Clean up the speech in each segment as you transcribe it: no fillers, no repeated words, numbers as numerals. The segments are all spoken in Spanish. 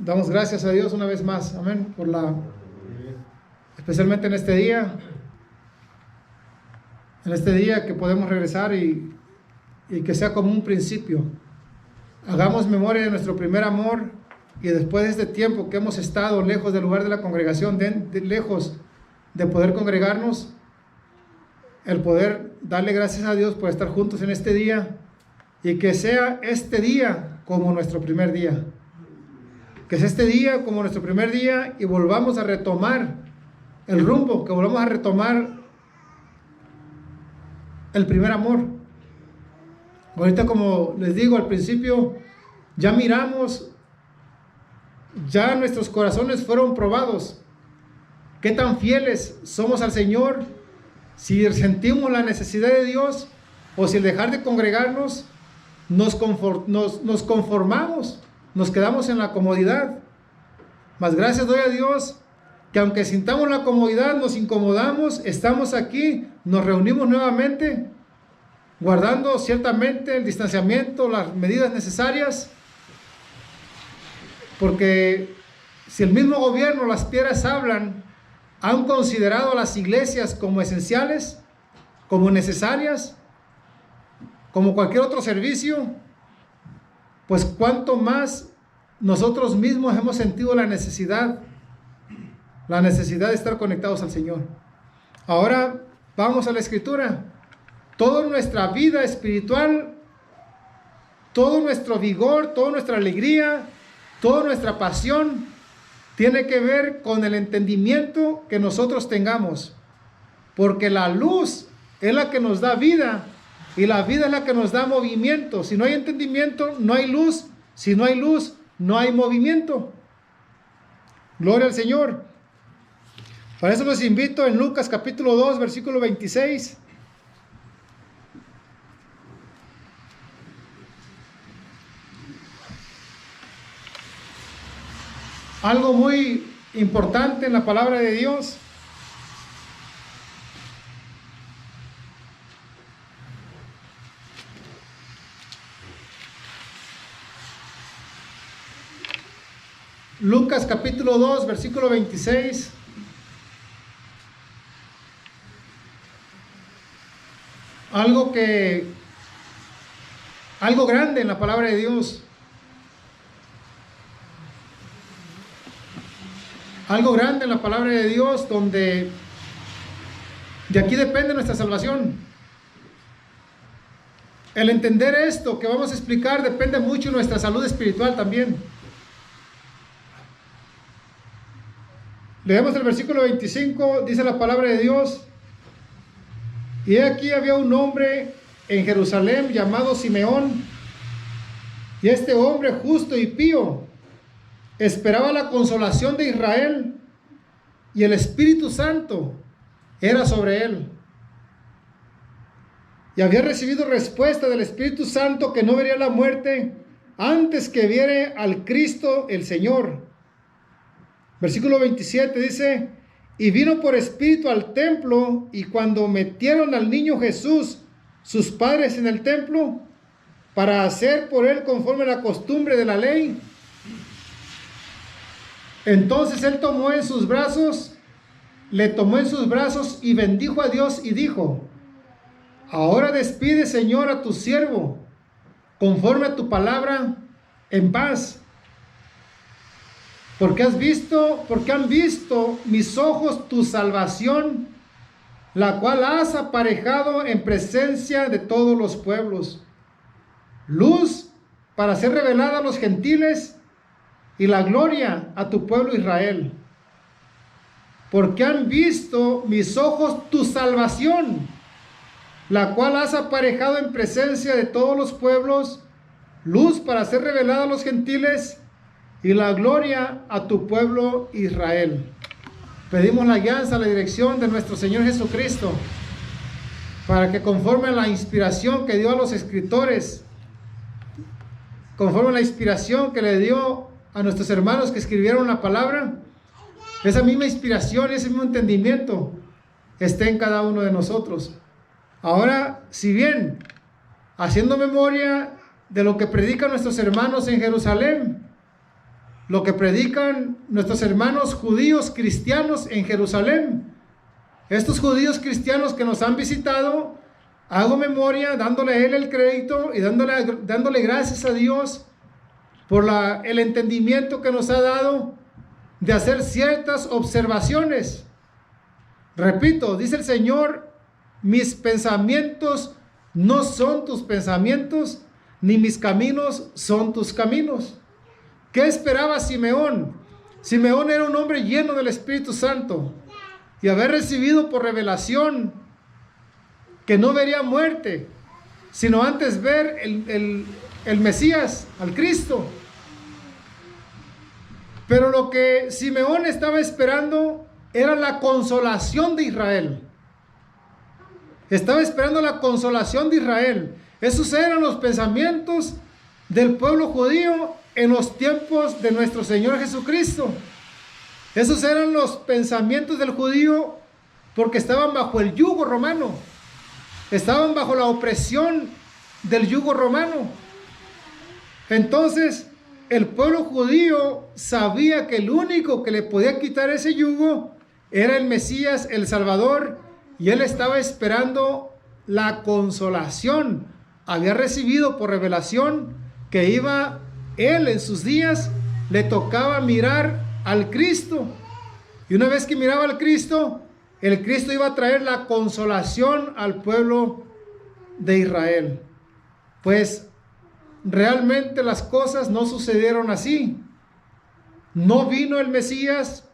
Damos gracias a Dios una vez más, amén, especialmente en este día que podemos regresar y que sea como un principio. Hagamos memoria de nuestro primer amor y después de este tiempo que hemos estado lejos del lugar de la congregación, lejos de poder congregarnos, el poder darle gracias a Dios por estar juntos en este día y que sea este día como nuestro primer día. Que sea este día como nuestro primer día y volvamos a retomar el rumbo, que volvamos a retomar el primer amor. Ahorita, como les digo al principio, ya miramos, ya nuestros corazones fueron probados. Qué tan fieles somos al Señor, si sentimos la necesidad de Dios o si al dejar de congregarnos nos conformamos, nos quedamos en la comodidad. Mas gracias doy a Dios que aunque sintamos la comodidad, nos incomodamos, estamos aquí, nos reunimos nuevamente, guardando ciertamente el distanciamiento, las medidas necesarias, porque si el mismo gobierno, las piedras hablan, han considerado a las iglesias como esenciales, como necesarias, como cualquier otro servicio, pues cuánto más nosotros mismos hemos sentido la necesidad de estar conectados al Señor. Ahora vamos a la Escritura. Toda nuestra vida espiritual, todo nuestro vigor, toda nuestra alegría, toda nuestra pasión tiene que ver con el entendimiento que nosotros tengamos, porque la luz es la que nos da vida y la vida es la que nos da movimiento. Si no hay entendimiento, no hay luz. Si no hay luz, no hay movimiento. Gloria al Señor. Para eso los invito en Lucas capítulo 2, versículo 26. Algo muy importante en la palabra de Dios. Lucas capítulo 2, versículo 26. Algo grande en la palabra de Dios. Algo grande en la palabra de Dios, donde de aquí depende nuestra salvación. El entender esto que vamos a explicar depende mucho de nuestra salud espiritual también. Leemos el versículo 25, dice la palabra de Dios: y aquí había un hombre en Jerusalén llamado Simeón, y este hombre justo y pío esperaba la consolación de Israel, y el Espíritu Santo era sobre él. Y había recibido respuesta del Espíritu Santo que no vería la muerte antes que viere al Cristo el Señor. Versículo 27 dice: y vino por espíritu al templo, y cuando metieron al niño Jesús, sus padres en el templo, para hacer por él conforme a la costumbre de la ley, entonces él le tomó en sus brazos y bendijo a Dios y dijo: ahora despide, Señor, a tu siervo, conforme a tu palabra, en paz. Porque han visto mis ojos tu salvación, la cual has aparejado en presencia de todos los pueblos, luz para ser revelada a los gentiles y la gloria a tu pueblo Israel. Porque han visto mis ojos tu salvación, la cual has aparejado en presencia de todos los pueblos, luz para ser revelada a los gentiles y la gloria a tu pueblo Israel. Pedimos la guianza, la dirección de nuestro Señor Jesucristo, para que conforme a la inspiración que dio a los escritores, conforme a la inspiración que le dio a nuestros hermanos que escribieron la palabra, esa misma inspiración, ese mismo entendimiento esté en cada uno de nosotros. Ahora, si bien haciendo memoria de lo que predican nuestros hermanos en Jerusalén, lo que predican nuestros hermanos judíos cristianos en Jerusalén. Estos judíos cristianos que nos han visitado, hago memoria dándole a él el crédito y dándole gracias a Dios por el entendimiento que nos ha dado de hacer ciertas observaciones. Repito, dice el Señor, mis pensamientos no son tus pensamientos, ni mis caminos son tus caminos. ¿Qué esperaba Simeón? Simeón era un hombre lleno del Espíritu Santo y haber recibido por revelación que no vería muerte, sino antes ver el Mesías, al Cristo. Pero lo que Simeón estaba esperando era la consolación de Israel. Estaba esperando la consolación de Israel. Esos eran los pensamientos del pueblo judío en los tiempos de nuestro Señor Jesucristo. Esos eran los pensamientos del judío porque estaban bajo el yugo romano. Estaban bajo la opresión del yugo romano. Entonces, el pueblo judío sabía que el único que le podía quitar ese yugo era el Mesías, el Salvador, y él estaba esperando la consolación. Había recibido por revelación que él en sus días le tocaba mirar al Cristo. Y una vez que miraba al Cristo, el Cristo iba a traer la consolación al pueblo de Israel. Pues realmente las cosas no sucedieron así. No vino el Mesías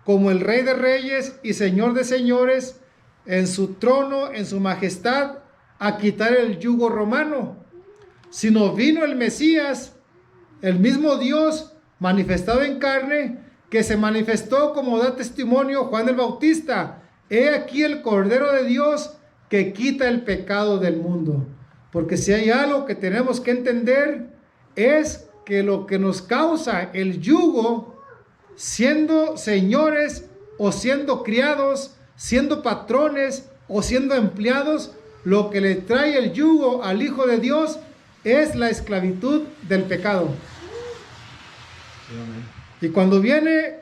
como el Rey de Reyes y Señor de Señores en su trono, en su majestad, a quitar el yugo romano, sino vino el Mesías, el mismo Dios manifestado en carne, que se manifestó como da testimonio Juan el Bautista. He aquí el Cordero de Dios que quita el pecado del mundo. Porque si hay algo que tenemos que entender es que lo que nos causa el yugo, siendo señores o siendo criados, siendo patrones o siendo empleados, lo que le trae el yugo al Hijo de Dios es la esclavitud del pecado. Y cuando viene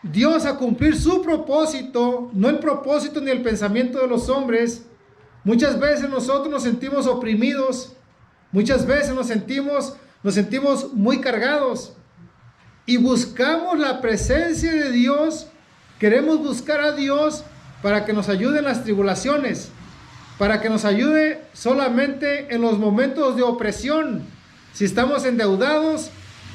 Dios a cumplir su propósito, no el propósito ni el pensamiento de los hombres, muchas veces nosotros nos sentimos oprimidos, muchas veces nos sentimos muy cargados y buscamos la presencia de Dios. Queremos buscar a Dios para que nos ayude en las tribulaciones, para que nos ayude solamente en los momentos de opresión. Si estamos endeudados,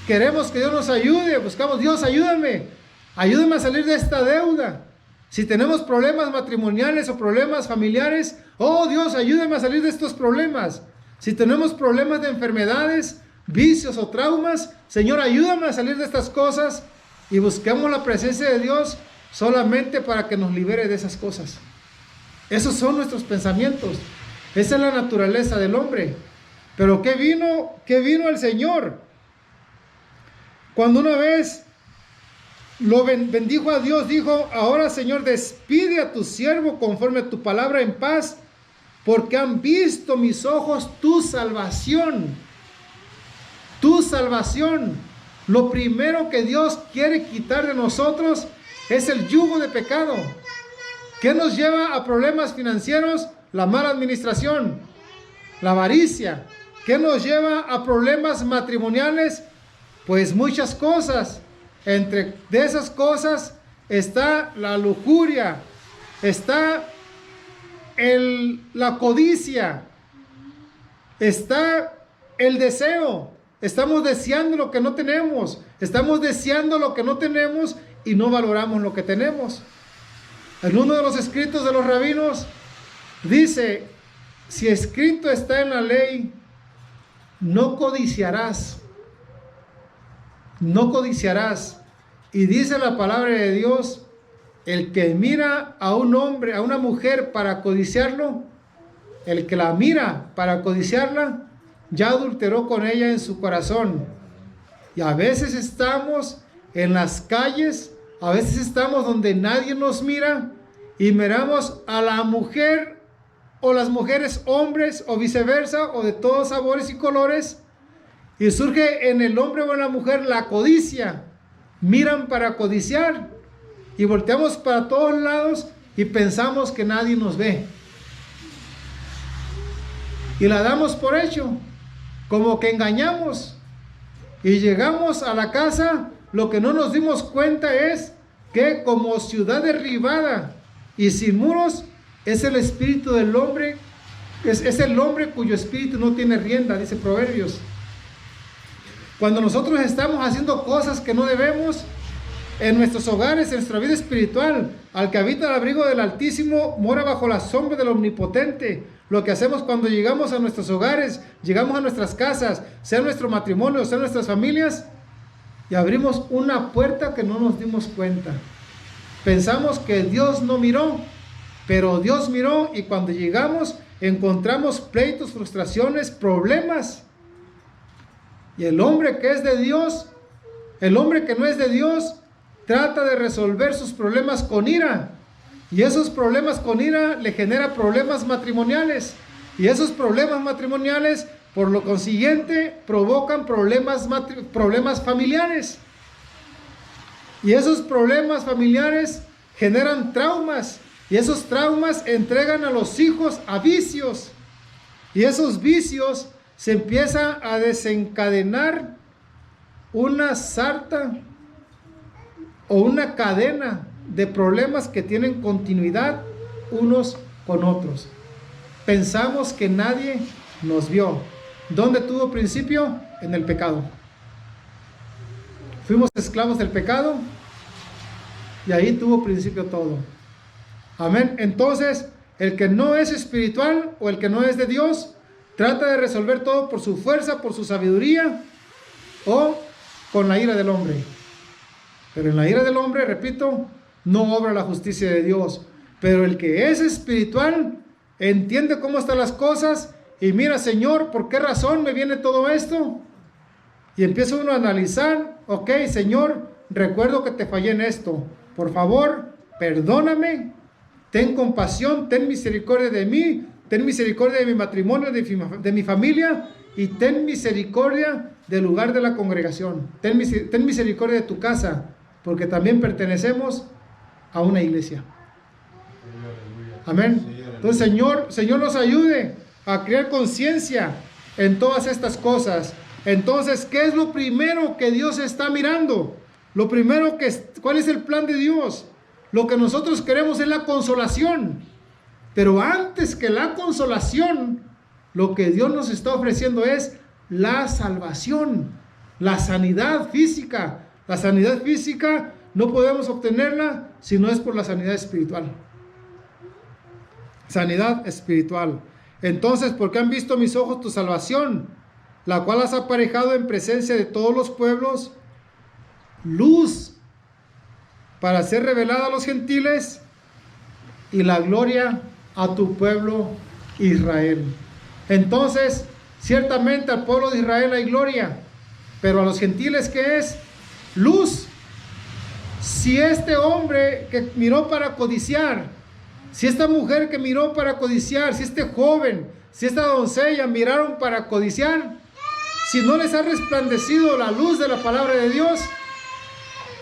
queremos que Dios nos ayude, buscamos: Dios, ayúdame a salir de esta deuda. Si tenemos problemas matrimoniales o problemas familiares, oh Dios, ayúdame a salir de estos problemas. Si tenemos problemas de enfermedades, vicios o traumas, Señor, ayúdame a salir de estas cosas, y busquemos la presencia de Dios solamente para que nos libere de esas cosas. Esos son nuestros pensamientos. Esa es la naturaleza del hombre. Pero ¿qué vino el Señor? Cuando una vez lo bendijo a Dios, dijo: ahora, Señor, despide a tu siervo conforme a tu palabra en paz, porque han visto mis ojos tu salvación. Tu salvación. Lo primero que Dios quiere quitar de nosotros es el yugo de pecado. ¿Qué nos lleva a problemas financieros? La mala administración, la avaricia. ¿Qué nos lleva a problemas matrimoniales? Pues muchas cosas. Entre de esas cosas está la lujuria, está la codicia, está el deseo. Estamos deseando lo que no tenemos, estamos deseando lo que no tenemos y no valoramos lo que tenemos. En uno de los escritos de los rabinos dice: si escrito está en la ley, no codiciarás. No codiciarás. Y dice la palabra de Dios: el que mira a un hombre, a una mujer para codiciarlo, el que la mira para codiciarla, ya adulteró con ella en su corazón. Y a veces estamos en las calles, a veces estamos donde nadie nos mira y miramos a la mujer o las mujeres hombres o viceversa, o de todos sabores y colores, y surge en el hombre o en la mujer la codicia. miran para codiciar y volteamos para todos lados y pensamos que nadie nos ve. Y la damos por hecho, como que engañamos. Y llegamos a la casa, lo que no nos dimos cuenta es que como ciudad derribada y sin muros, es el espíritu del hombre, es el hombre cuyo espíritu no tiene rienda, dice Proverbios. Cuando nosotros estamos haciendo cosas que no debemos, en nuestros hogares, en nuestra vida espiritual, al que habita el abrigo del Altísimo, mora bajo la sombra del Omnipotente. Lo que hacemos cuando llegamos a nuestros hogares, llegamos a nuestras casas, sea nuestro matrimonio, sea nuestras familias, y abrimos una puerta que no nos dimos cuenta. Pensamos que Dios no miró, pero Dios miró, y cuando llegamos encontramos pleitos, frustraciones, problemas. Y el hombre que es de Dios, el hombre que no es de Dios, trata de resolver sus problemas con ira. Y esos problemas con ira le generan problemas matrimoniales. Y esos problemas matrimoniales, por lo consiguiente, provocan problemas familiares. Y esos problemas familiares generan traumas. Y esos traumas entregan a los hijos a vicios. Y esos vicios se empieza a desencadenar una sarta o una cadena de problemas que tienen continuidad unos con otros. Pensamos que nadie nos vio. ¿Dónde tuvo principio? En el pecado. Fuimos esclavos del pecado y ahí tuvo principio todo. Amén. Entonces, el que no es espiritual o el que no es de Dios, trata de resolver todo por su fuerza, por su sabiduría o con la ira del hombre. Pero en la ira del hombre, repito, no obra la justicia de Dios. Pero el que es espiritual entiende cómo están las cosas y mira, Señor, ¿por qué razón me viene todo esto? Y empieza uno a analizar, ok, Señor, recuerdo que te fallé en esto. Por favor, perdóname, ten compasión, ten misericordia de mí, ten misericordia de mi matrimonio, de mi familia, y ten misericordia del lugar de la congregación. Ten misericordia de tu casa, porque también pertenecemos a una iglesia. Amén. Entonces, Señor nos ayude a crear conciencia en todas estas cosas. Entonces, ¿qué es lo primero que Dios está mirando? Lo primero ¿cuál es el plan de Dios? Lo que nosotros queremos es la consolación. Pero antes que la consolación, lo que Dios nos está ofreciendo es la salvación, la sanidad física. La sanidad física no podemos obtenerla si no es por la sanidad espiritual. Sanidad espiritual. Entonces, porque han visto mis ojos tu salvación, la cual has aparejado en presencia de todos los pueblos, luz para ser revelada a los gentiles y la gloria a tu pueblo Israel. Entonces, ciertamente al pueblo de Israel hay gloria, pero a los gentiles, ¿qué es? Luz. Si este hombre que miró para codiciar, si esta mujer que miró para codiciar, si este joven, si esta doncella miraron para codiciar, si no les ha resplandecido la luz de la palabra de Dios,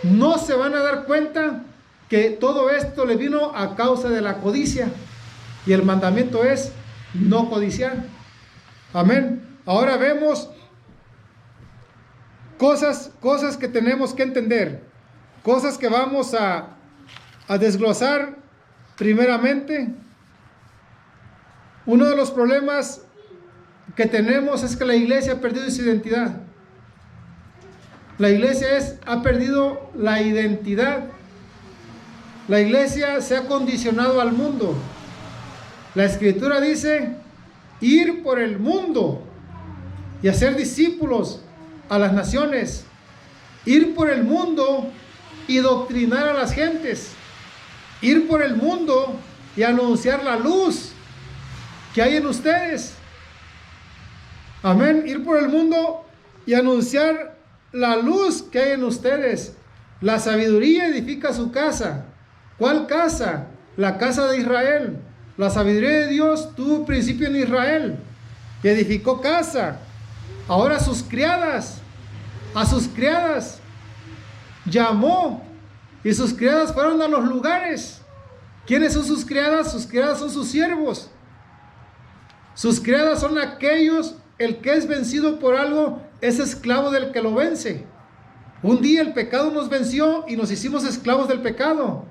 no se van a dar cuenta que todo esto le vino a causa de la codicia. Y el mandamiento es no codiciar. Amén. Ahora vemos cosas que tenemos que entender. Cosas que vamos a desglosar. Primeramente, uno de los problemas que tenemos es que la iglesia ha perdido su identidad. La iglesia ha perdido la identidad. La iglesia se ha condicionado al mundo. La escritura dice, ir por el mundo y hacer discípulos a las naciones. Ir por el mundo y doctrinar a las gentes. Ir por el mundo y anunciar la luz que hay en ustedes. Amén. Ir por el mundo y anunciar la luz que hay en ustedes. La sabiduría edifica su casa. ¿Cuál casa? La casa de Israel. La sabiduría de Dios tuvo principio en Israel y edificó casa. Ahora a sus criadas llamó y sus criadas fueron a los lugares. ¿Quiénes son sus criadas? Sus criadas son sus siervos. Sus criadas son aquellos, el que es vencido por algo es esclavo del que lo vence. Un día el pecado nos venció y nos hicimos esclavos del pecado.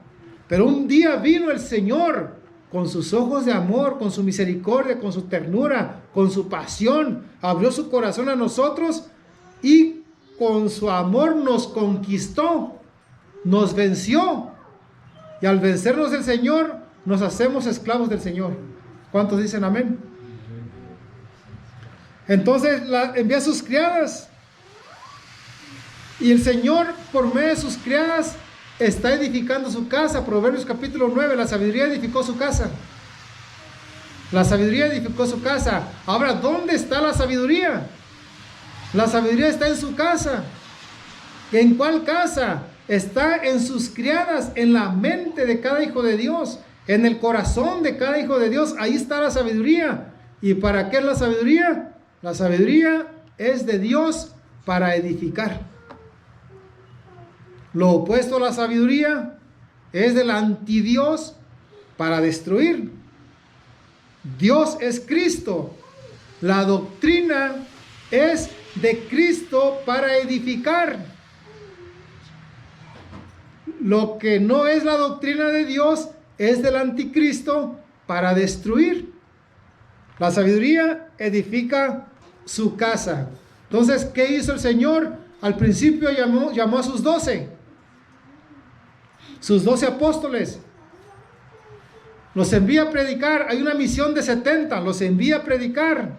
Pero un día vino el Señor con sus ojos de amor, con su misericordia, con su ternura, con su pasión. Abrió su corazón a nosotros y con su amor nos conquistó, nos venció. Y al vencernos el Señor, nos hacemos esclavos del Señor. ¿Cuántos dicen amén? Entonces envía a sus criadas. Y el Señor, por medio de sus criadas, está edificando su casa. Proverbios capítulo 9, la sabiduría edificó su casa. La sabiduría edificó su casa. Ahora, ¿dónde está la sabiduría? La sabiduría está en su casa. ¿En cuál casa? Está en sus criadas, en la mente de cada hijo de Dios, en el corazón de cada hijo de Dios. Ahí está la sabiduría. ¿Y para qué es la sabiduría? La sabiduría es de Dios para edificar. Lo opuesto a la sabiduría es del antidios para destruir. Dios es Cristo. La doctrina es de Cristo para edificar. Lo que no es la doctrina de Dios es del anticristo para destruir. La sabiduría edifica su casa. Entonces, ¿qué hizo el Señor? Al principio llamó a sus 12. Sus 12 apóstoles. Los envía a predicar. Hay una misión de 70. Los envía a predicar.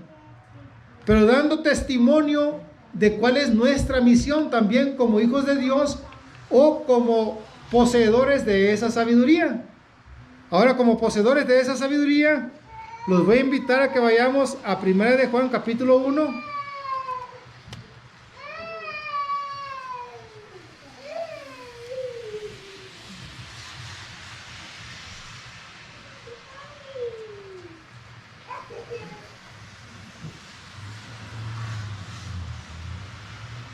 Pero dando testimonio de cuál es nuestra misión también como hijos de Dios o como poseedores de esa sabiduría. Ahora, como poseedores de esa sabiduría, los voy a invitar a que vayamos a 1 de Juan capítulo 1.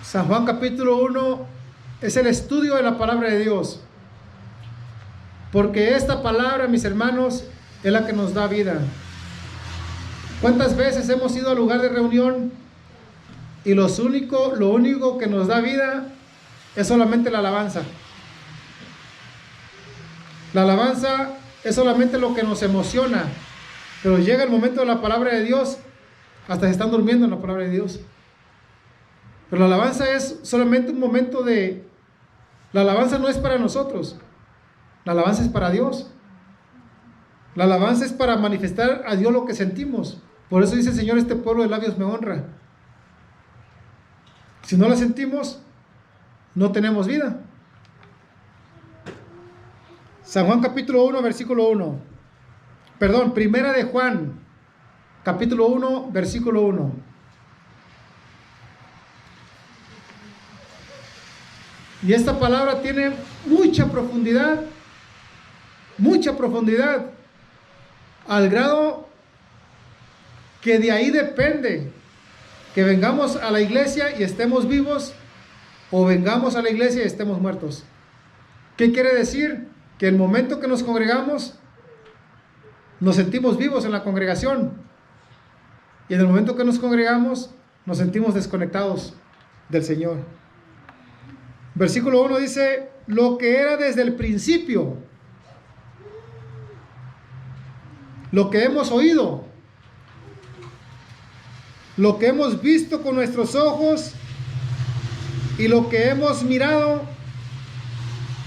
San Juan capítulo 1 es el estudio de la palabra de Dios. Porque esta palabra, mis hermanos, es la que nos da vida. ¿Cuántas veces hemos ido al lugar de reunión y lo único que nos da vida es solamente la alabanza? La alabanza es solamente lo que nos emociona, pero llega el momento de la palabra de Dios, hasta se están durmiendo en la palabra de Dios. Pero la alabanza es solamente un momento de... La alabanza no es para nosotros, la alabanza es para Dios. La alabanza es para manifestar a Dios lo que sentimos. Por eso dice el Señor, este pueblo de labios me honra. Si no la sentimos, no tenemos vida. San Juan capítulo 1, versículo 1. Perdón, primera de Juan, capítulo 1, versículo 1. Y esta palabra tiene mucha profundidad, al grado que de ahí depende que vengamos a la iglesia y estemos vivos o vengamos a la iglesia y estemos muertos. ¿Qué quiere decir? Que el momento que nos congregamos nos sentimos vivos en la congregación y en el momento que nos congregamos nos sentimos desconectados del Señor. Versículo 1 dice, lo que era desde el principio, lo que hemos oído, lo que hemos visto con nuestros ojos y lo que hemos mirado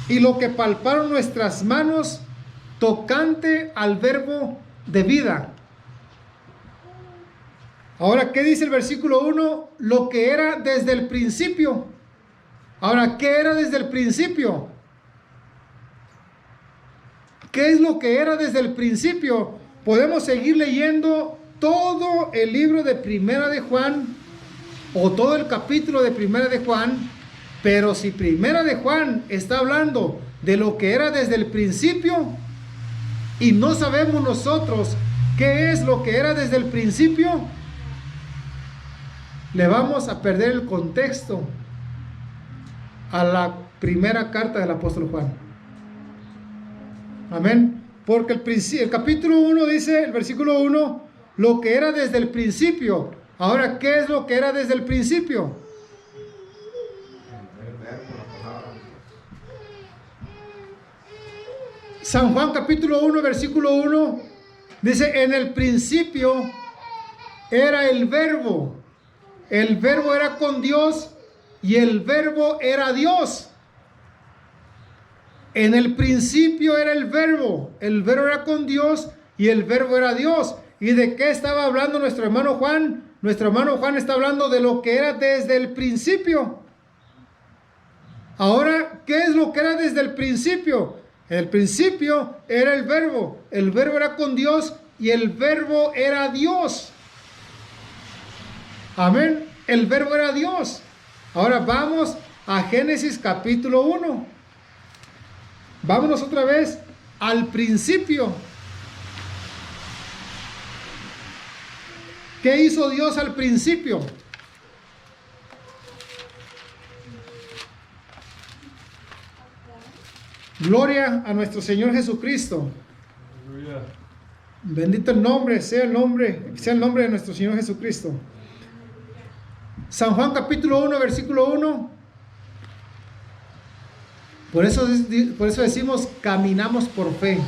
y lo que palparon nuestras manos tocante al verbo de vida. Ahora, ¿qué dice el versículo 1? Lo que era desde el principio. Ahora, ¿qué era desde el principio? ¿Qué es lo que era desde el principio? Podemos seguir leyendo todo el libro de Primera de Juan o todo el capítulo de Primera de Juan, pero si Primera de Juan está hablando de lo que era desde el principio y no sabemos nosotros qué es lo que era desde el principio, le vamos a perder el contexto a la primera carta del apóstol Juan. Amén. Porque el capítulo 1 dice, el versículo 1, lo que era desde el principio. Ahora, ¿qué es lo que era desde el principio? San Juan capítulo 1, versículo 1, dice, en el principio era el verbo era con Dios y el verbo era Dios. En el principio era el verbo era con Dios y el verbo era Dios. ¿Y de qué estaba hablando nuestro hermano Juan? Nuestro hermano Juan está hablando de lo que era desde el principio. Ahora, ¿qué es lo que era desde el principio? En el principio era el verbo era con Dios y el verbo era Dios. Amén, el verbo era Dios. Ahora vamos a Génesis capítulo 1. Vámonos otra vez al principio. ¿Qué hizo Dios al principio? Gloria a nuestro Señor Jesucristo. Aleluya. Bendito el nombre, sea el nombre de nuestro Señor Jesucristo. San Juan capítulo 1, versículo 1. Por eso decimos, caminamos por fe.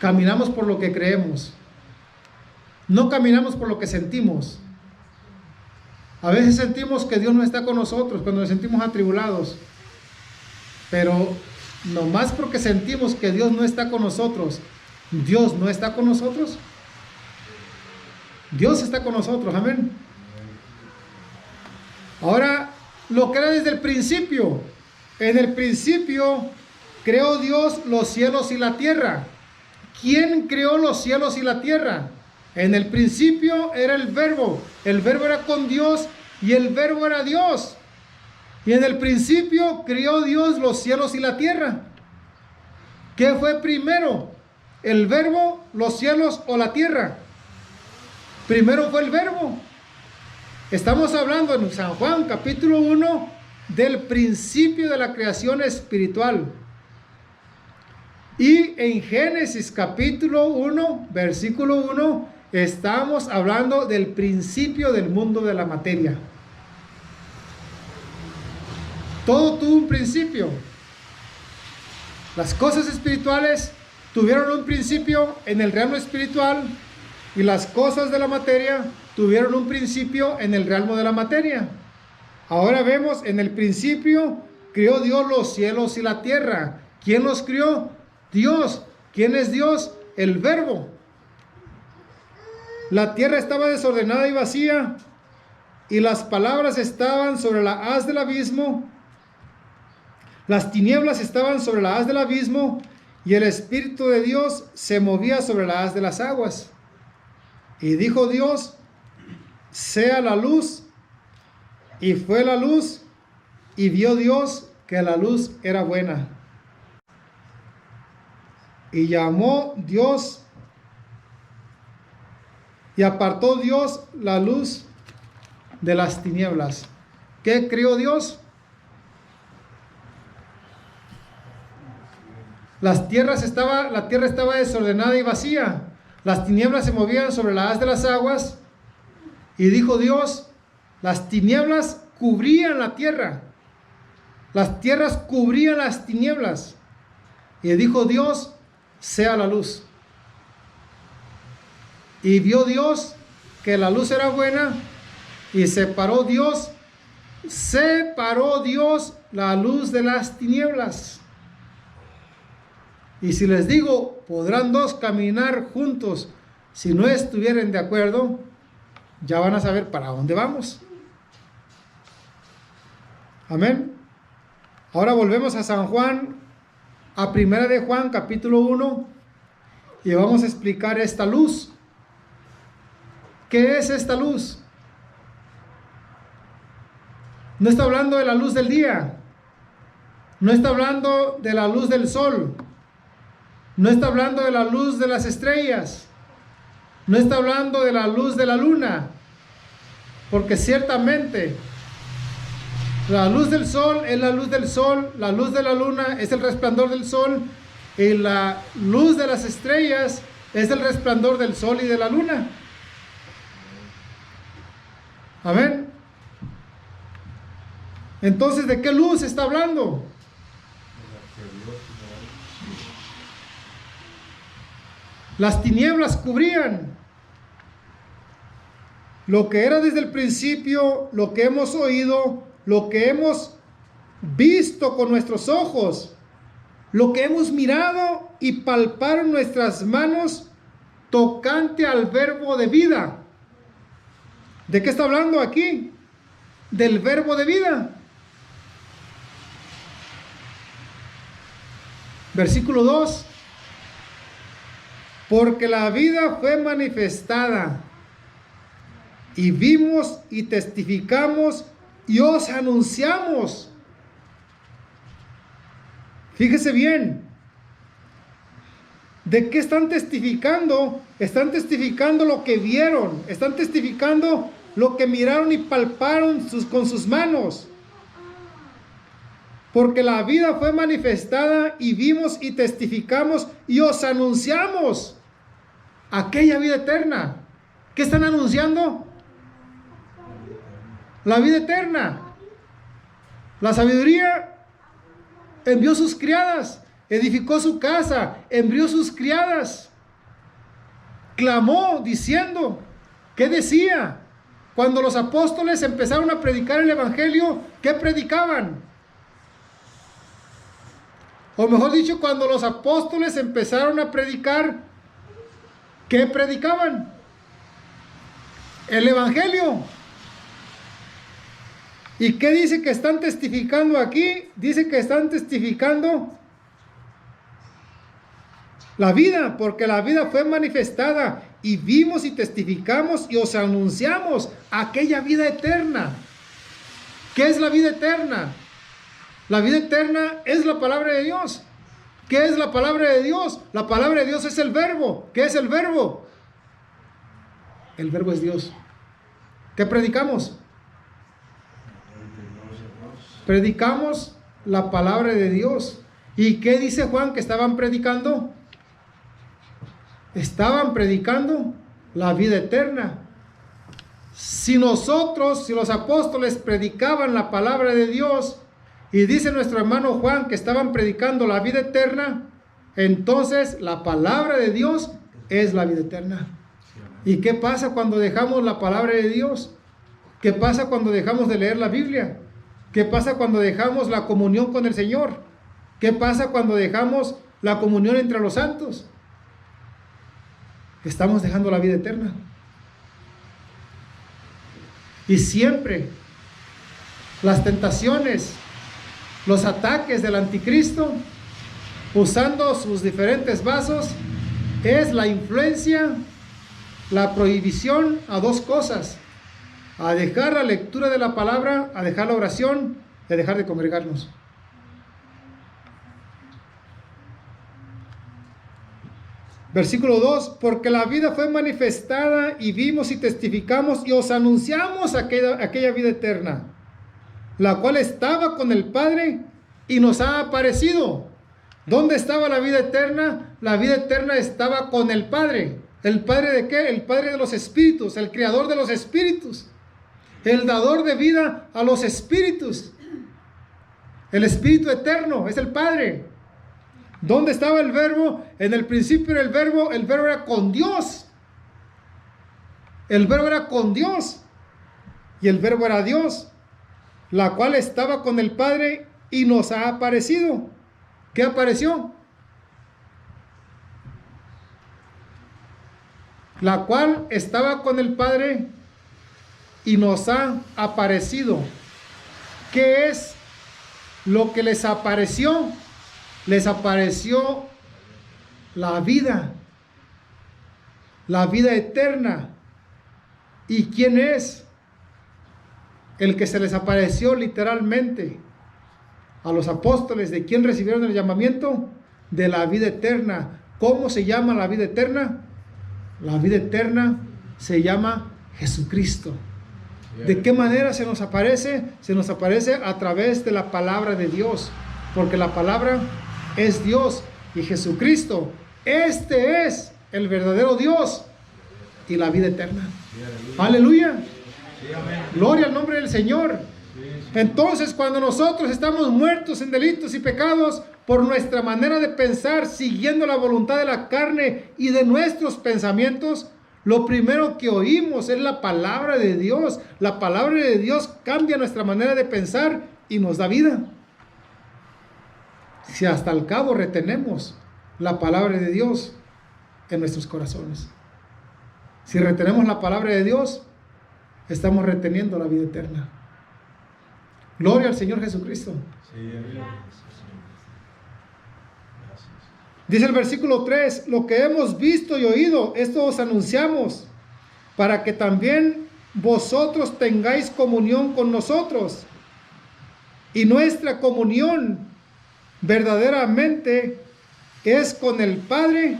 Caminamos por lo que creemos. No caminamos por lo que sentimos. A veces sentimos que Dios no está con nosotros cuando nos sentimos atribulados. Pero nomás porque sentimos que Dios no está con nosotros, ¿Dios no está con nosotros? Dios está con nosotros, amén. Ahora, lo que era desde el principio. En el principio creó Dios los cielos y la tierra. ¿Quién creó los cielos y la tierra? En el principio era el verbo era con Dios y el verbo era Dios. Y en el principio creó Dios los cielos y la tierra. ¿Qué fue primero? ¿El verbo, los cielos o la tierra? Primero fue el verbo. Estamos hablando en San Juan capítulo 1 del principio de la creación espiritual. Y en Génesis capítulo 1, versículo 1, estamos hablando del principio del mundo de la materia. Todo tuvo un principio. Las cosas espirituales tuvieron un principio en el reino espiritual y las cosas de la materia tuvieron un principio en el reino de la materia. Ahora vemos, en el principio creó Dios los cielos y la tierra. ¿Quién los creó? Dios. ¿Quién es Dios? El verbo. La tierra estaba desordenada y vacía, y las palabras estaban sobre la haz del abismo. Las tinieblas estaban sobre la haz del abismo, y el Espíritu de Dios se movía sobre la haz de las aguas. Y dijo Dios, sea la luz, y fue la luz, y vio Dios que la luz era buena. Y llamó Dios, y apartó Dios la luz de las tinieblas. ¿Qué creó Dios? La tierra estaba desordenada y vacía. Las tinieblas se movían sobre la haz de las aguas. Y dijo Dios, las tinieblas cubrían la tierra. Las tierras cubrían las tinieblas. Y dijo Dios, sea la luz. Y vio Dios que la luz era buena, y separó Dios la luz de las tinieblas. Y si les digo, podrán dos caminar juntos si no estuvieran de acuerdo, ya van a saber para dónde vamos. Amén. Ahora volvemos a San Juan, a Primera de Juan, capítulo 1, y vamos a explicar esta luz. ¿Qué es esta luz? No está hablando de la luz del día, no está hablando de la luz del sol, no está hablando de la luz de las estrellas, no está hablando de la luz de la luna, porque ciertamente La luz del sol es la luz del sol, la luz de la luna es el resplandor del sol, y la luz de las estrellas es el resplandor del sol y de la luna. Amén. Entonces, ¿de qué luz está hablando? Las tinieblas cubrían lo que era desde el principio, lo que hemos oído, lo que hemos visto con nuestros ojos, lo que hemos mirado y palparon nuestras manos tocante al verbo de vida. ¿De qué está hablando aquí? Del verbo de vida. Versículo 2. Porque la vida fue manifestada, y vimos y testificamos y os anunciamos. Fíjese bien. ¿De qué están testificando? Están testificando lo que vieron. Están testificando lo que miraron y palparon con sus manos. Porque la vida fue manifestada y vimos y testificamos y os anunciamos aquella vida eterna. ¿Qué están anunciando? La vida eterna. La sabiduría envió sus criadas, edificó su casa, envió sus criadas, clamó diciendo, ¿qué decía? Cuando los apóstoles empezaron a predicar el evangelio, ¿qué predicaban? O mejor dicho, cuando los apóstoles empezaron a predicar, ¿qué predicaban? El evangelio. ¿Y qué dice que están testificando aquí? Dice que están testificando la vida, porque la vida fue manifestada y vimos y testificamos y os anunciamos aquella vida eterna. ¿Qué es la vida eterna? La vida eterna es la palabra de Dios. ¿Qué es la palabra de Dios? La palabra de Dios es el verbo. ¿Qué es el verbo? El verbo es Dios. ¿Qué predicamos? Predicamos la palabra de Dios. ¿Y qué dice Juan que estaban predicando? Estaban predicando la vida eterna. Si nosotros, si los apóstoles predicaban la palabra de Dios, y dice nuestro hermano Juan que estaban predicando la vida eterna, entonces la palabra de Dios es la vida eterna. ¿Y qué pasa cuando dejamos la palabra de Dios? ¿Qué pasa cuando dejamos de leer la Biblia? ¿Qué pasa cuando dejamos la comunión con el Señor? ¿Qué pasa cuando dejamos la comunión entre los santos? Estamos dejando la vida eterna. Y siempre las tentaciones, los ataques del anticristo, usando sus diferentes vasos, es la influencia, la prohibición a dos cosas: a dejar la lectura de la palabra, a dejar la oración y a dejar de congregarnos. Versículo 2, porque la vida fue manifestada y vimos y testificamos y os anunciamos aquella vida eterna, la cual estaba con el Padre y nos ha aparecido. ¿Dónde estaba la vida eterna? La vida eterna estaba con el Padre. ¿El Padre de qué? El Padre de los espíritus, el creador de los espíritus, el dador de vida a los espíritus. El espíritu eterno es el Padre. ¿Dónde estaba el verbo? En el principio era el verbo era con Dios. El verbo era con Dios y el verbo era Dios, la cual estaba con el Padre y nos ha aparecido. ¿Qué apareció? La cual estaba con el Padre y nos ha aparecido. ¿Qué es lo que les apareció? Les apareció la vida eterna. ¿Y quién es? El que se les apareció literalmente a los apóstoles. ¿De quién recibieron el llamamiento? De la vida eterna. ¿Cómo se llama la vida eterna? La vida eterna se llama Jesucristo. ¿De qué manera se nos aparece? Se nos aparece a través de la palabra de Dios, porque la palabra es Dios y Jesucristo. Este es el verdadero Dios y la vida eterna. Aleluya. Gloria al nombre del Señor. Entonces, cuando nosotros estamos muertos en delitos y pecados por nuestra manera de pensar, siguiendo la voluntad de la carne y de nuestros pensamientos, lo primero que oímos es la palabra de Dios. La palabra de Dios cambia nuestra manera de pensar y nos da vida. Si hasta el cabo retenemos la palabra de Dios en nuestros corazones. Si retenemos la palabra de Dios, estamos reteniendo la vida eterna. Gloria al Señor Jesucristo. Dice el versículo 3, lo que hemos visto y oído, esto os anunciamos, para que también vosotros tengáis comunión con nosotros. Y nuestra comunión verdaderamente es con el Padre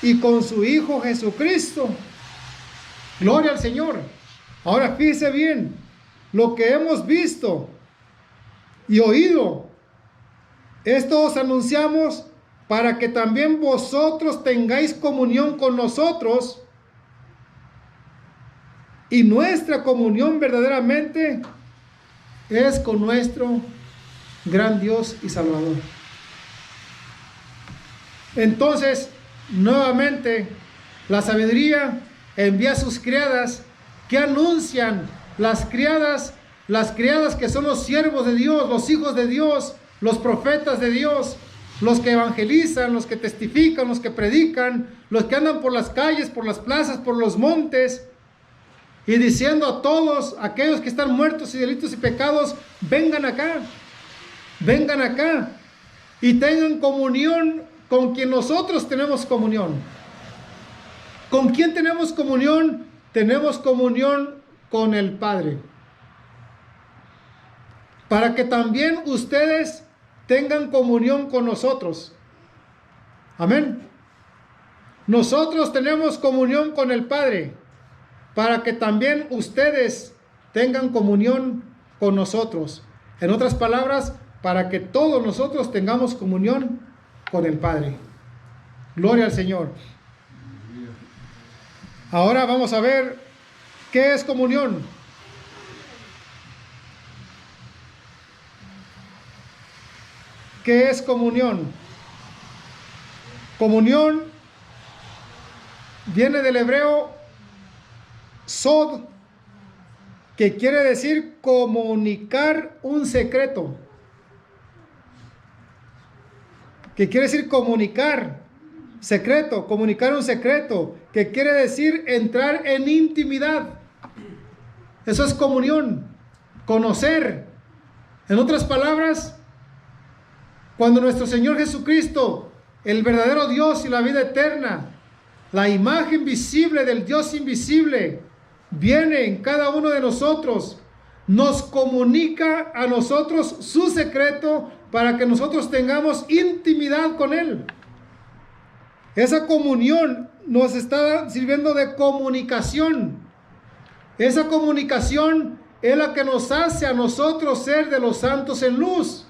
y con su Hijo Jesucristo. Gloria al Señor. Ahora fíjese bien, lo que hemos visto y oído, esto os anunciamos para que también vosotros tengáis comunión con nosotros, y nuestra comunión verdaderamente es con nuestro gran Dios y Salvador. Entonces, nuevamente, la sabiduría envía a sus criadas que anuncian, las criadas que son los siervos de Dios, los hijos de Dios, los profetas de Dios, los que evangelizan, los que testifican, los que predican, los que andan por las calles, por las plazas, por los montes, y diciendo a todos aquellos que están muertos y delitos y pecados, vengan acá, y tengan comunión con quien nosotros tenemos comunión. ¿Con quién tenemos comunión? Tenemos comunión con el Padre. Para que también ustedes tengan comunión con nosotros. Amén. Nosotros tenemos comunión con el Padre, para que también ustedes tengan comunión con nosotros. En otras palabras, para que todos nosotros tengamos comunión con el Padre. Gloria al Señor. Ahora vamos a ver qué es comunión. ¿Qué es comunión? Comunión viene del hebreo sod, que quiere decir comunicar un secreto. Que quiere decir comunicar secreto, comunicar un secreto, que quiere decir entrar en intimidad. Eso es comunión, conocer. En otras palabras, cuando nuestro Señor Jesucristo, el verdadero Dios y la vida eterna, la imagen visible del Dios invisible, viene en cada uno de nosotros, nos comunica a nosotros su secreto para que nosotros tengamos intimidad con Él. Esa comunión nos está sirviendo de comunicación. Esa comunicación es la que nos hace a nosotros ser de los santos en luz.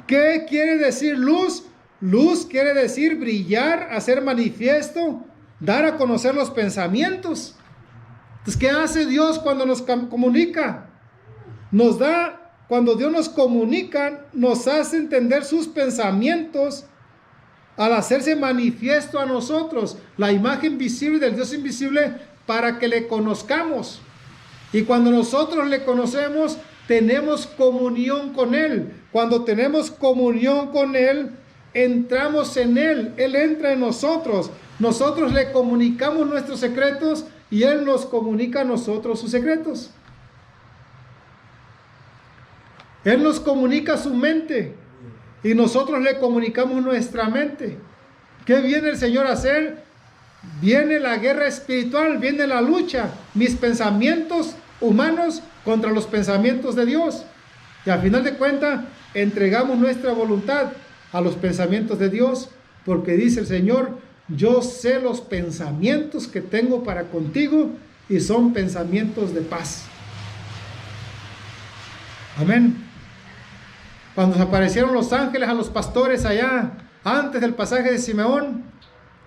¿Qué quiere decir luz? Luz quiere decir brillar, hacer manifiesto, dar a conocer los pensamientos. Entonces, ¿qué hace Dios cuando nos comunica? Nos da, cuando Dios nos comunica, nos hace entender sus pensamientos al hacerse manifiesto a nosotros, la imagen visible del Dios invisible, para que le conozcamos. Y cuando nosotros le conocemos, tenemos comunión con Él. Cuando tenemos comunión con Él, entramos en Él. Él entra en nosotros. Nosotros le comunicamos nuestros secretos y Él nos comunica a nosotros sus secretos. Él nos comunica su mente y nosotros le comunicamos nuestra mente. ¿Qué viene el Señor a hacer? Viene la guerra espiritual, viene la lucha. Mis pensamientos humanos contra los pensamientos de Dios. Y al final de cuentas, entregamos nuestra voluntad a los pensamientos de Dios, porque dice el Señor, yo sé los pensamientos que tengo para contigo, y son pensamientos de paz. Amén. Cuando se aparecieron los ángeles a los pastores allá, antes del pasaje de Simeón,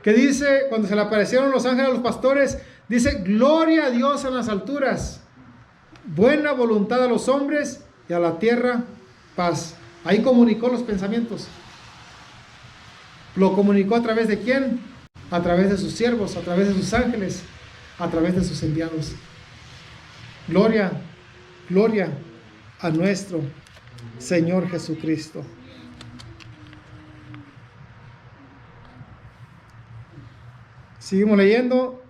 que dice, cuando se le aparecieron los ángeles a los pastores, dice, gloria a Dios en las alturas, buena voluntad a los hombres y a la tierra paz. Ahí comunicó los pensamientos. ¿Lo comunicó a través de quién? A través de sus siervos, a través de sus ángeles, a través de sus enviados. Gloria, gloria a nuestro Señor Jesucristo. Seguimos leyendo.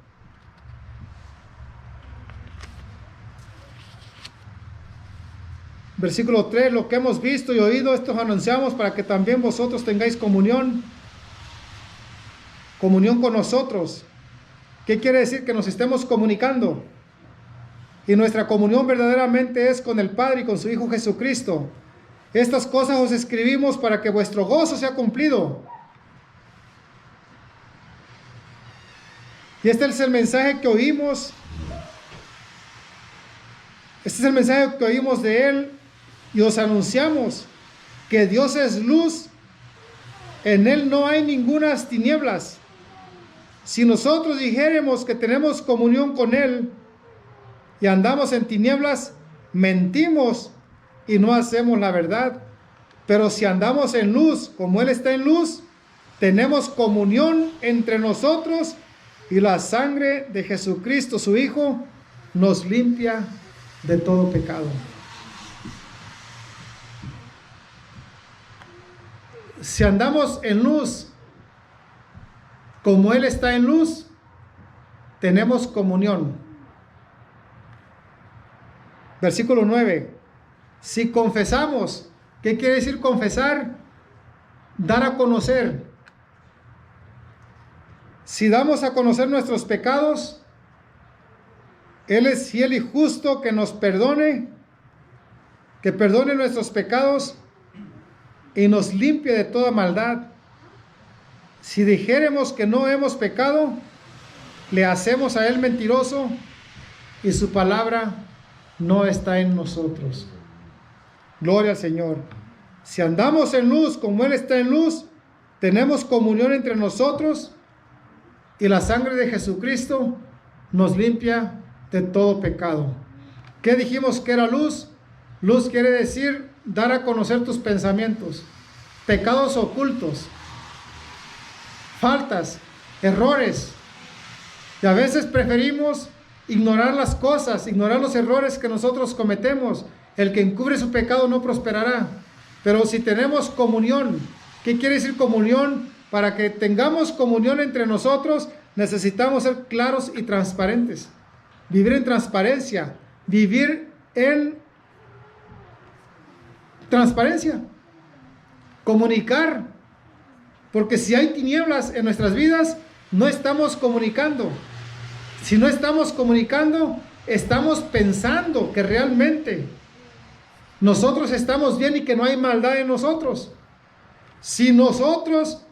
Versículo 3, lo que hemos visto y oído, esto os anunciamos para que también vosotros tengáis comunión con nosotros. ¿Qué quiere decir? Que nos estemos comunicando. Y nuestra comunión verdaderamente es con el Padre y con su Hijo Jesucristo. Estas cosas os escribimos para que vuestro gozo sea cumplido. Y este es el mensaje que oímos. Este es el mensaje que oímos de Él y os anunciamos que Dios es luz. En Él no hay ningunas tinieblas. Si nosotros dijéremos que tenemos comunión con Él y andamos en tinieblas, mentimos y no hacemos la verdad. Pero si andamos en luz, como Él está en luz, tenemos comunión entre nosotros y la sangre de Jesucristo, su Hijo, nos limpia de todo pecado. Si andamos en luz, como Él está en luz, tenemos comunión. Versículo 9. Si confesamos, ¿qué quiere decir confesar? Dar a conocer. Si damos a conocer nuestros pecados, Él es fiel y justo que nos perdone, que perdone nuestros pecados y nos limpie de toda maldad. Si dijéremos que no hemos pecado, le hacemos a Él mentiroso y su palabra no está en nosotros. Gloria al Señor. Si andamos en luz como Él está en luz, tenemos comunión entre nosotros y la sangre de Jesucristo nos limpia de todo pecado. ¿Qué dijimos que era luz? Luz quiere decir dar a conocer tus pensamientos, pecados ocultos, faltas, errores. Y a veces preferimos ignorar las cosas, ignorar los errores que nosotros cometemos. El que encubre su pecado no prosperará. Pero si tenemos comunión, ¿qué quiere decir comunión? Para que tengamos comunión entre nosotros, necesitamos ser claros y transparentes. Vivir en transparencia, vivir en transparencia, comunicar, porque si hay tinieblas en nuestras vidas, no estamos comunicando. Si no estamos comunicando, estamos pensando que realmente nosotros estamos bien y que no hay maldad en nosotros. Si nosotros,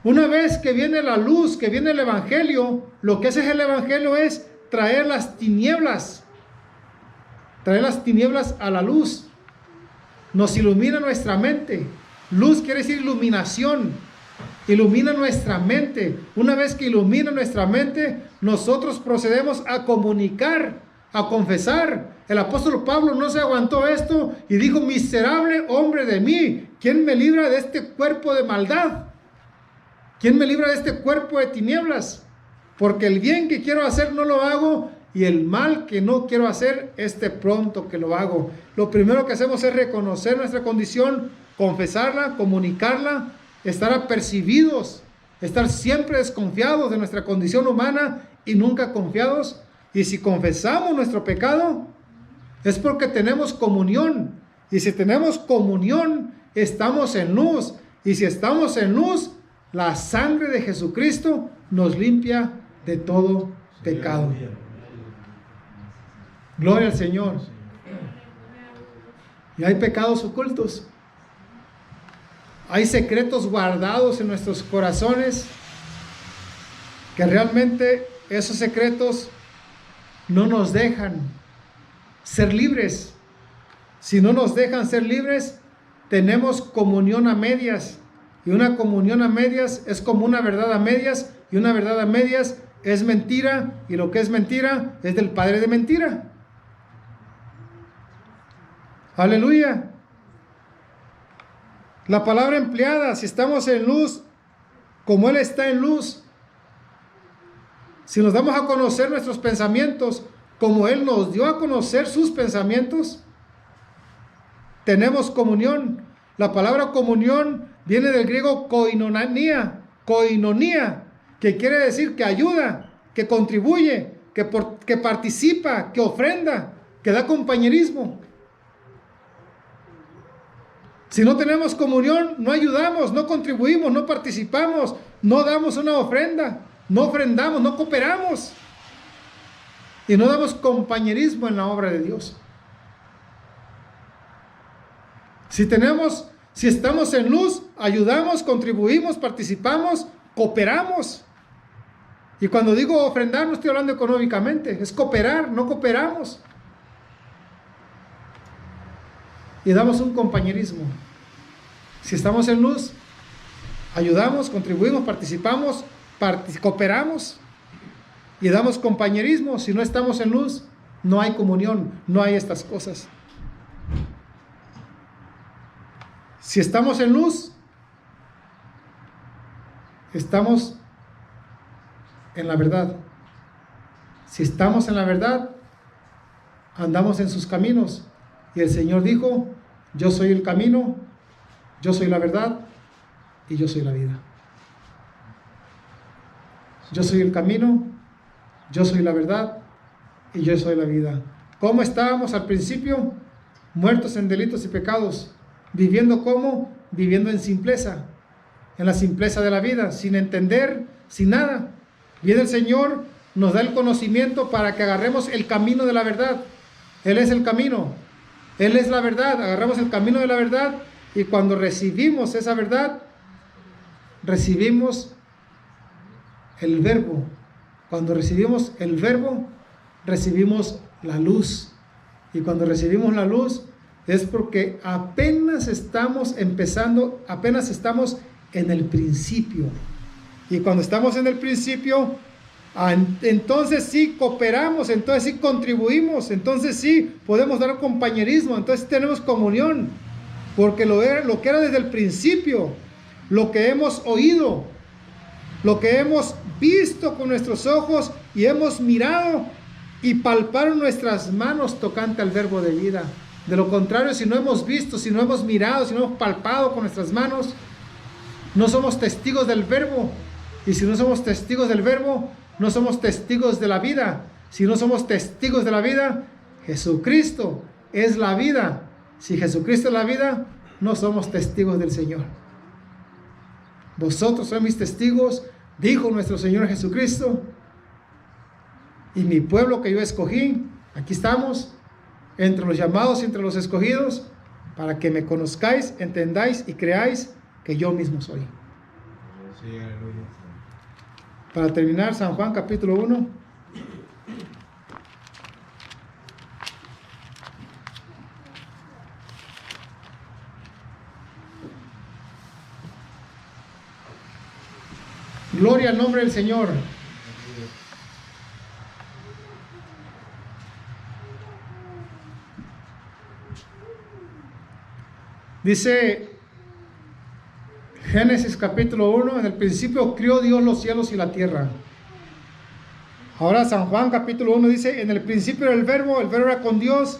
una vez que viene la luz, que viene el Evangelio, lo que hace el Evangelio es traer las tinieblas a la luz. Nos ilumina nuestra mente. Luz quiere decir iluminación. Ilumina nuestra mente. Una vez que ilumina nuestra mente, nosotros procedemos a comunicar, a confesar. El apóstol Pablo no se aguantó esto y dijo: miserable hombre de mí, ¿quién me libra de este cuerpo de maldad? ¿Quién me libra de este cuerpo de tinieblas? Porque el bien que quiero hacer no lo hago, y el mal que no quiero hacer, pronto que lo hago. Lo primero que hacemos es reconocer nuestra condición, confesarla, comunicarla, estar apercibidos, estar siempre desconfiados de nuestra condición humana y nunca confiados. Y si confesamos nuestro pecado, es porque tenemos comunión. Y si tenemos comunión, estamos en luz. Y si estamos en luz, la sangre de Jesucristo nos limpia de todo pecado. Gloria al Señor. Y hay pecados ocultos. Hay secretos guardados en nuestros corazones, que realmente esos secretos no nos dejan ser libres. Si no nos dejan ser libres, tenemos comunión a medias. Y una comunión a medias es como una verdad a medias. Y una verdad a medias es mentira. Y lo que es mentira es del padre de mentira. Aleluya. La palabra empleada, si estamos en luz, como Él está en luz, si nos damos a conocer nuestros pensamientos, como Él nos dio a conocer sus pensamientos, tenemos comunión. La palabra comunión viene del griego koinonia, que quiere decir que ayuda, que contribuye, que participa, que ofrenda, que da compañerismo. Si no tenemos comunión, no ayudamos, no contribuimos, no participamos, no damos una ofrenda, no ofrendamos, no cooperamos. Y no damos compañerismo en la obra de Dios. Si estamos en luz, ayudamos, contribuimos, participamos, cooperamos. Y cuando digo ofrendar, no estoy hablando económicamente, es cooperar, no cooperamos. Y damos un compañerismo. Si estamos en luz, ayudamos, contribuimos, participamos, cooperamos y damos compañerismo. Si no estamos en luz, no hay comunión, no hay estas cosas. Si estamos en luz, estamos en la verdad. Si estamos en la verdad, andamos en sus caminos. Y el Señor dijo: yo soy el camino, yo soy la verdad y yo soy la vida. Yo soy el camino, yo soy la verdad y yo soy la vida. ¿Cómo estábamos al principio? Muertos en delitos y pecados. ¿Viviendo cómo? Viviendo en simpleza, en la simpleza de la vida, sin entender, sin nada. Viene el Señor, nos da el conocimiento para que agarremos el camino de la verdad. Él es el camino, Él es la verdad. Agarramos el camino de la verdad y cuando recibimos esa verdad, recibimos el verbo. Cuando recibimos el verbo, recibimos la luz. Y cuando recibimos la luz, es porque apenas estamos empezando, apenas estamos en el principio. Y cuando estamos en el principio, entonces sí cooperamos, entonces sí contribuimos, entonces sí podemos dar compañerismo, entonces tenemos comunión. Porque lo que era desde el principio, lo que hemos oído, lo que hemos visto con nuestros ojos y hemos mirado y palparon nuestras manos tocante al verbo de vida. De lo contrario, si no hemos visto, si no hemos mirado, si no hemos palpado con nuestras manos, no somos testigos del verbo. Y si no somos testigos del verbo, no somos testigos de la vida. Si no somos testigos de la vida, Jesucristo es la vida. Si Jesucristo es la vida, no somos testigos del Señor. Vosotros sois mis testigos, dijo nuestro Señor Jesucristo. Y mi pueblo que yo escogí, aquí estamos, entre los llamados y entre los escogidos, para que me conozcáis, entendáis y creáis que yo mismo soy. Sí, aleluya. Para terminar, San Juan capítulo 1. Gloria al nombre del Señor. Dice Génesis capítulo 1, en el principio crió Dios los cielos y la tierra. Ahora San Juan capítulo 1 dice: en el principio era el verbo era con Dios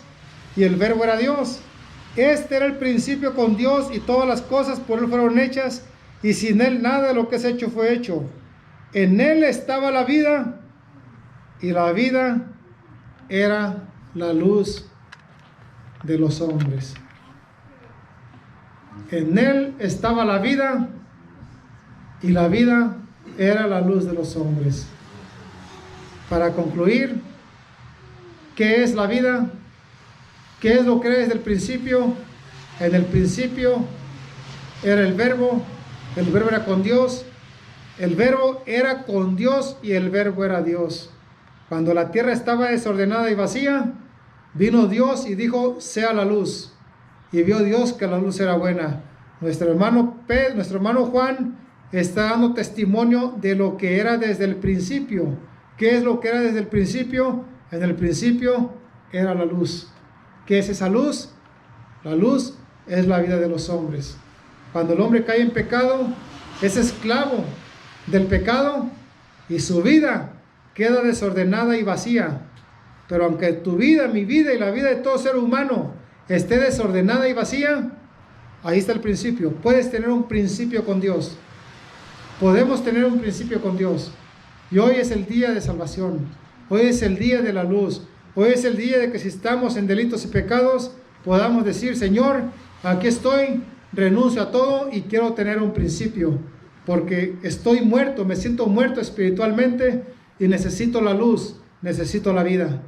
y el verbo era Dios. Este era el principio con Dios y todas las cosas por Él fueron hechas y sin Él nada de lo que es hecho fue hecho. En Él estaba la vida y la vida era la luz de los hombres. En Él estaba la vida y la vida era la luz de los hombres. Para concluir, ¿qué es la vida? ¿Qué es lo que era desde el principio? En el principio era el verbo era con Dios, el verbo era con Dios y el verbo era Dios. Cuando la tierra estaba desordenada y vacía, vino Dios y dijo, sea la luz. Y vio Dios que la luz era buena. Nuestro hermano Juan está dando testimonio de lo que era desde el principio. ¿Qué es lo que era desde el principio? En el principio era la luz. ¿Qué es esa luz? La luz es la vida de los hombres. Cuando el hombre cae en pecado, es esclavo del pecado y su vida queda desordenada y vacía. Pero aunque tu vida, mi vida y la vida de todo ser humano esté desordenada y vacía, ahí está el principio. Puedes tener un principio con Dios. Podemos tener un principio con Dios. Y hoy es el día de salvación. Hoy es el día de la luz. Hoy es el día de que si estamos en delitos y pecados, podamos decir, Señor, aquí estoy, renuncio a todo y quiero tener un principio. Porque estoy muerto, me siento muerto espiritualmente y necesito la luz, necesito la vida.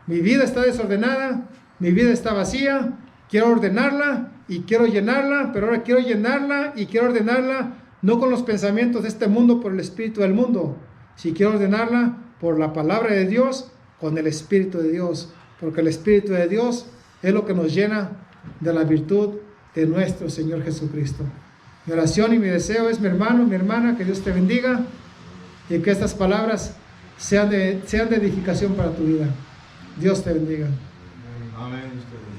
Mi vida está desordenada, mi vida está vacía, quiero ordenarla y quiero llenarla, pero ahora quiero llenarla y quiero ordenarla no con los pensamientos de este mundo, por el espíritu del mundo, si quiero ordenarla por la palabra de Dios, con el Espíritu de Dios, porque el Espíritu de Dios es lo que nos llena de la virtud de nuestro Señor Jesucristo. Mi oración y mi deseo es, mi hermano, mi hermana, que Dios te bendiga y que estas palabras sean de edificación para tu vida. Dios te bendiga. Amén.